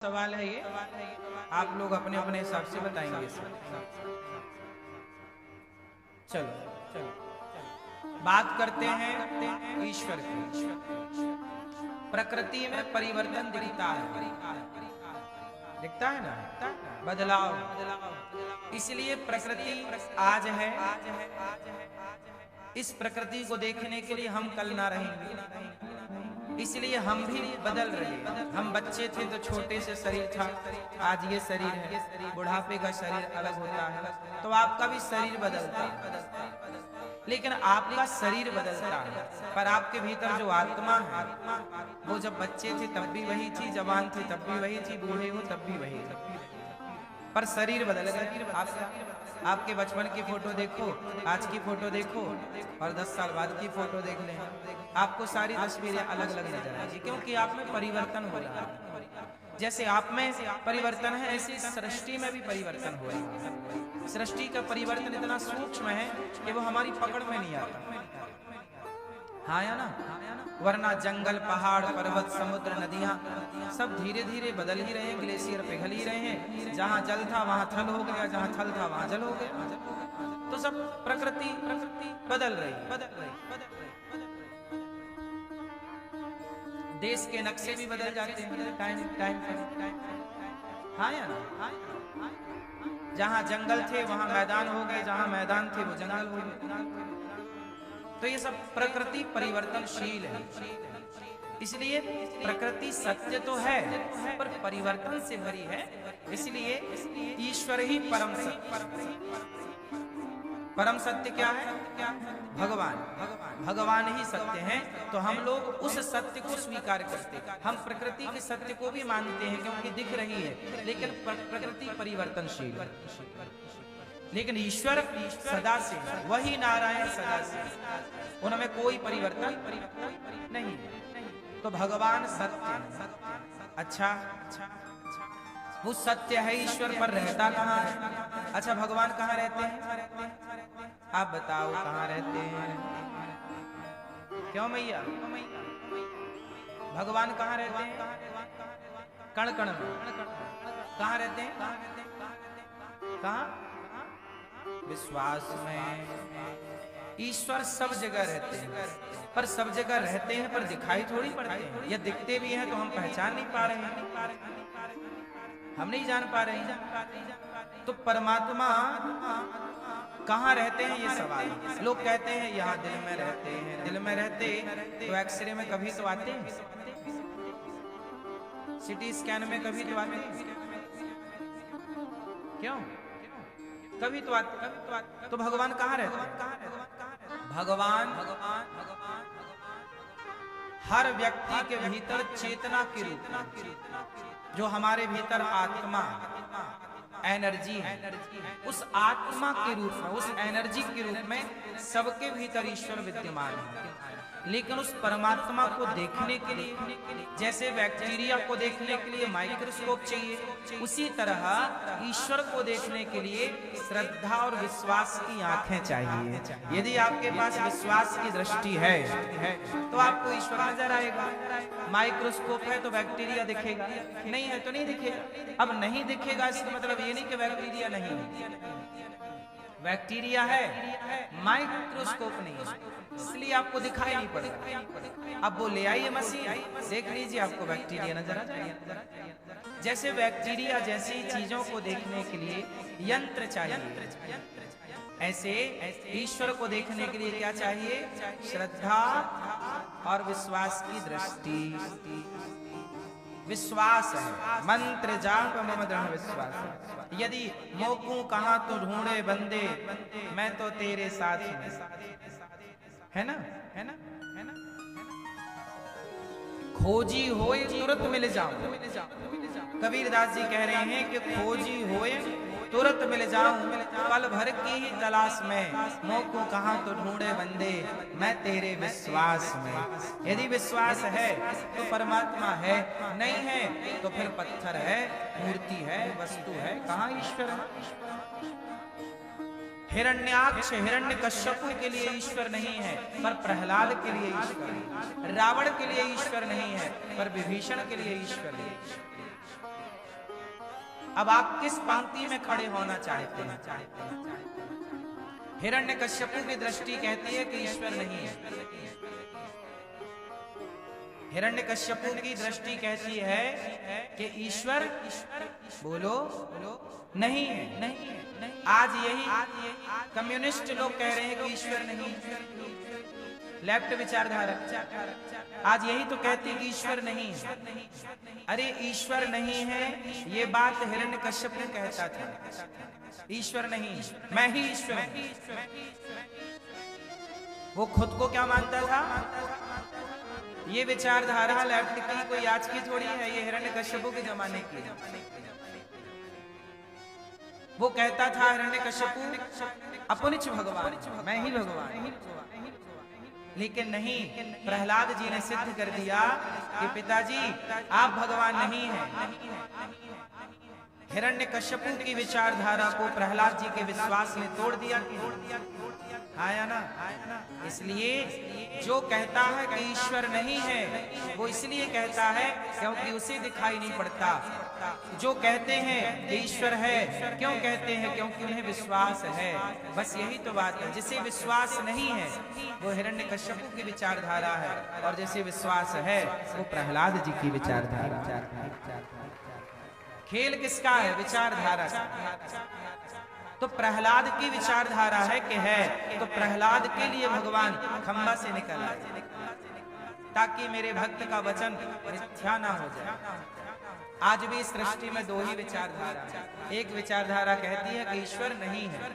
सवाल है ये, आप लोग अपने अपने हिसाब से बताएंगे। चलो चलो बात करते हैं ईश्वर की। प्रकृति में परिवर्तन दिखता है ना, बदलाव। इसलिए प्रकृति आज है, इस प्रकृति को देखने के लिए हम कल ना रहेंगे, इसलिए हम भी बदल रहे हैं। हम बच्चे थे तो छोटे से शरीर था, आज ये शरीर है, बुढ़ापे का शरीर अलग होता है, तो आपका भी शरीर बदलता है। लेकिन आपका शरीर बदलता है, पर आपके भीतर जो आत्मा है वो जब बच्चे थे तब भी वही थी, जवान थे तब भी वही थी, बूढ़े हो तब भी वही थी, पर शरीर बदल गया। आपके बचपन की फोटो देखो, आज की फोटो देखो और 10 साल बाद की फोटो देख लें, आपको सारी तस्वीरें अलग अलग नजर आएगी, क्योंकि आप में परिवर्तन हो रहा है। जैसे आप में परिवर्तन है, ऐसे सृष्टि में भी परिवर्तन हो रहा है। सृष्टि का परिवर्तन इतना सूक्ष्म है कि वो हमारी पकड़ में नहीं आता। हाँ या ना? वरना जंगल, पहाड़, पर्वत, समुद्र, नदियां सब धीरे धीरे बदल ही रहे हैं, ग्लेशियर पिघल ही रहे हैं। जहां जल था वहां थल हो गया, जहां थल था वहां जल हो गया। तो सब प्रकृति बदल रही। देश के नक्शे भी बदल जाते हैं टाइम। हाँ या ना? जहां जंगल थे वहां मैदान हो गए, जहां मैदान थे वो जंगल हो गए। तो ये सब प्रकृति परिवर्तनशील है। इसलिए प्रकृति सत्य तो है पर परिवर्तन से भरी है, इसलिए ईश्वर ही परम सत्य। परम सत्य क्या है? भगवान ही सत्य है। तो हम लोग उस सत्य को स्वीकार करते हैं। हम प्रकृति के सत्य को भी मानते हैं क्योंकि दिख रही है, लेकिन प्रकृति परिवर्तनशील है। लेकिन ईश्वर सदा से, वही नारायण सदा से, उनमें कोई परिवर्तन नहीं। तो भगवान सत्य है। अच्छा, वो सत्य है ईश्वर, पर रहता कहाँ है? अच्छा, भगवान कहाँ रहते हैं? आप बताओ कहाँ रहते हैं? क्यों मैया? भगवान कहाँ रहते हैं? कण कण में। कहाँ रहते हैं? कहाँ? विश्वास में। ईश्वर सब जगह रहते हैं, पर सब जगह रहते हैं पर दिखाई थोड़ी पड़ते हैं। या दिखते भी हैं तो हम पहचान नहीं पा रहे हैं, हम नहीं जान पा रहे हैं। तो परमात्मा कहाँ रहते हैं ये सवाल है। लोग कहते हैं यहाँ दिल में रहते हैं। दिल में रहते तो एक्सरे में कभी तो आते हैं, सिटी स्कैन में कभी तो आते हैं, क्यों? कभी तो आते। तो भगवान कहाँ रहते हैं? भगवान हर व्यक्ति के भीतर चेतना के रूप में, जो हमारे भीतर आत्मा एनर्जी है, उस आत्मा के रूप में, उस एनर्जी के रूप में सबके भीतर ईश्वर विद्यमान है। लेकिन उस परमात्मा को देखने के लिए, जैसे बैक्टीरिया को देखने के लिए माइक्रोस्कोप चाहिए, उसी तरह ईश्वर को देखने के लिए श्रद्धा और विश्वास की आंखें चाहिए। यदि आपके पास विश्वास की दृष्टि है तो आपको ईश्वर नजर आएगा। माइक्रोस्कोप है तो बैक्टीरिया दिखेगा, नहीं है तो नहीं दिखेगा। अब नहीं दिखेगा इसका मतलब ये नहीं कि बैक्टीरिया नहीं है, बैक्टीरिया है, माइक्रोस्कोप नहीं है, इसलिए आपको दिखाई नहीं पड़ता। अब वो ले आइए मशीन, देख लीजिए, आपको बैक्टीरिया नजर आ जाएगा। जैसे बैक्टीरिया जैसी चीजों को देखने के लिए यंत्र चाहिए, ऐसे ईश्वर को देखने के लिए क्या चाहिए? श्रद्धा और विश्वास की दृष्टि। विश्वास है, मंत्र जाप मम दृढ़ विश्वास। यदि मोकूं कहाँ तो ढूंढे बंदे, मैं तो तेरे साथ हूं। है ना? खोजी होए तुरंत मिल जाऊं। कबीरदास जी कह रहे हैं कि खोजी होए तुरंत मिल जाऊं, पल भर की ही तलाश में, मोको कहाँ तो ढूंढे बंदे, मैं तेरे विश्वास में। यदि विश्वास है तो परमात्मा है, नहीं है तो फिर पत्थर है, मूर्ति है, वस्तु है, कहाँ ईश्वर है? हिरण्याक्ष हिरण्यकश्यप के लिए ईश्वर नहीं है, पर प्रहलाद के लिए ईश्वर है। रावण के लिए ईश्वर नहीं है, पर विभीषण के लिए ईश्वर है। अब आप किस पंक्ति में खड़े होना चाहते हैं? हिरण्यकश्यपु की दृष्टि कहती है कि ईश्वर नहीं है। हिरण्यकश्यपु की दृष्टि कहती है कि ईश्वर बोलो नहीं है, नहीं है। आज यही कम्युनिस्ट लोग कह रहे हैं कि ईश्वर नहीं है। लेफ्ट विचारधारा आज यही तो कहती है कि ईश्वर नहीं है। अरे ईश्वर नहीं है, ये बात हिरण्यकश्यपु कहता था। ईश्वर नहीं, मैं ही ईश्वर हूं। वो खुद को क्या मानता था? ये विचारधारा लेफ्ट की कोई आज की थोड़ी है, ये हिरण्यकश्यपु के जमाने की है। वो कहता था हिरण्यकश्यपु अपनिच भगवान, मैं ही भगवान। लेकिन नहीं, प्रहलाद जी ने सिद्ध कर दिया कि पिताजी आप भगवान नहीं हैं। हिरण्यकश्यपु की विचारधारा को प्रहलाद जी के विश्वास ने तोड़ दिया। आया ना? इसलिए जो कहता है कि ईश्वर नहीं है, वो इसलिए कहता है क्योंकि उसे दिखाई नहीं पड़ता। जो कहते हैं कि ईश्वर है, क्यों कहते हैं? क्योंकि उन्हें विश्वास है। बस यही तो बात है। जिसे विश्वास नहीं है वो हिरण्यकश्यपु की विचारधारा है, और जिसे विश्वास है वो प्रहलाद जी की विचारधारा। खेल किसका है? विचारधारा का। तो प्रहलाद की विचारधारा है कि है, तो प्रहलाद के लिए भगवान खंबा से निकल आए ताकि मेरे भक्त का वचन मिथ्या ना हो जाए। आज भी सृष्टि में दो ही विचारधारा है। एक विचारधारा कहती है कि ईश्वर नहीं है,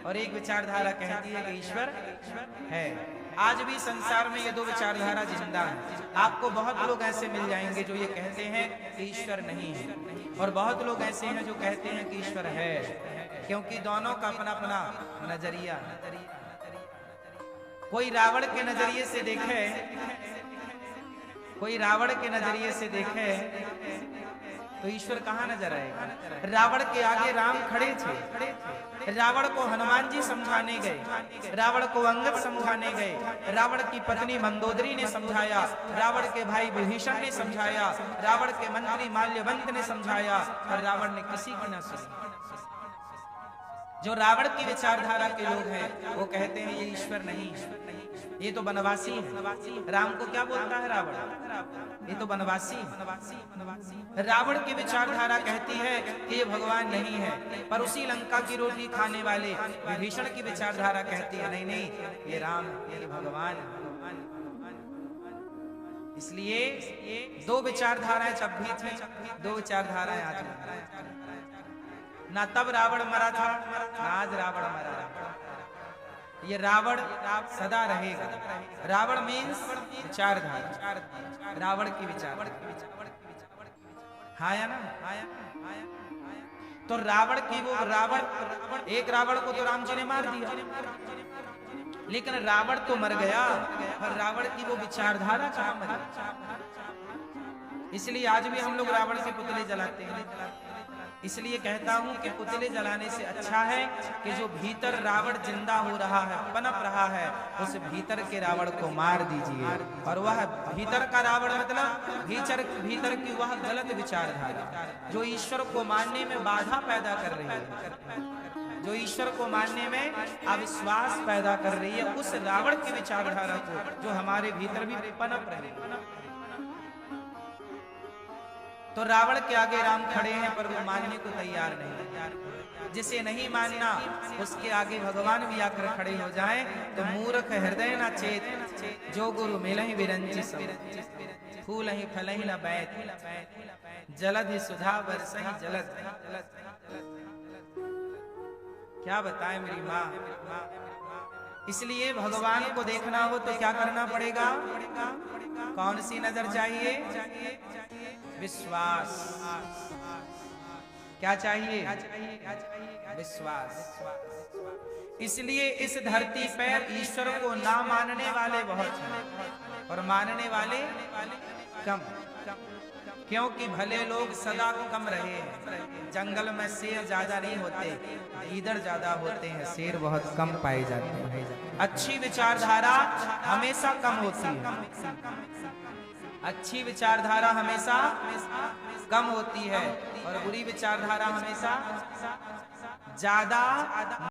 और एक विचारधारा कहती है कि ईश्वर है। आज भी संसार में ये दो विचारधारा जिंदा है। आपको बहुत लोग ऐसे मिल जाएंगे जो ये कहते हैं कि ईश्वर नहीं है, और बहुत लोग ऐसे हैं जो कहते हैं कि ईश्वर है, क्योंकि दोनों का अपना अपना नजरिया। कोई रावण के नजरिए से देखे, कोई रावण के नजरिए से देखे तो ईश्वर कहाँ नजर आएगा? रावण के आगे राम खड़े थे, रावण को हनुमान जी समझाने गए, रावण को अंगद समझाने गए, रावण की पत्नी मंदोदरी ने समझाया, रावण के भाई विभीषण ने समझाया, रावण के मंत्री माल्यवंत ने समझाया, और रावण ने किसी की न सुनी। जो रावण की विचारधारा के लोग हैं वो कहते हैं ये ईश्वर नहीं, ये तो बनवासी है। राम को क्या बोलता है रावण? ये तो बनवासी है। रावण की विचारधारा कहती है कि ये भगवान नहीं है, पर उसी लंका की रोटी खाने वाले विभीषण की विचारधारा कहती है नहीं नहीं, ये राम, ये भगवान है। इसलिए दो विचारधाराएं जब भी थी, दो विचारधाराएं आज भी। ना तब रावण मरा था, ना आज रावण मरा। ये रावण सदा रहेगा। रावण मीन्स विचारधारा, रावण की विचारधारा। हाँ या ना? तो रावण की वो रावण, एक रावण को तो राम जी ने मार दिया, लेकिन रावण तो मर गया, पर रावण की वो विचारधारा कहाँ मरी? इसलिए आज भी हम लोग रावण के पुतले जलाते हैं। इसलिए कहता हूं कि पुतले जलाने से अच्छा है कि जो भीतर रावण जिंदा हो रहा है, पनप रहा है, उस भीतर के रावण को मार दीजिए। और वह भीतर का रावण मतलब भीतर की वह गलत विचारधारा जो ईश्वर को मानने में बाधा पैदा कर रही है, जो ईश्वर को मानने में अविश्वास पैदा कर रही है, उस रावण की विचारधारा को जो हमारे भीतर भी पनप रही है। तो रावण के आगे राम खड़े हैं, पर वो मानने को तैयार नहीं। जिसे नहीं मानना उसके आगे भगवान भी आकर खड़े हो जाएं तो मूर्ख हृदय न चेत, जो गुरु मिलहि विरंचि सब, फूलहि फलहि न बैत, जलधि सुधा बरसहि जलद। क्या बताएं मेरी माँ। इसलिए भगवान को देखना हो तो क्या करना पड़ेगा? कौन सी नजर चाहिए? विश्वास। क्या चाहिए? विश्वास। इसलिए इस धरती पर ईश्वर को ना मानने वाले बहुत हैं और मानने वाले कम, क्योंकि भले लोग सदा कम रहे हैं। जंगल में शेर ज्यादा नहीं होते, गीदड़ ज्यादा होते हैं, शेर बहुत कम पाए जाते हैं। अच्छी विचारधारा हमेशा कम होती है, अच्छी विचारधारा हमेशा कम होती है। और बुरी विचारधारा हमेशा ज्यादा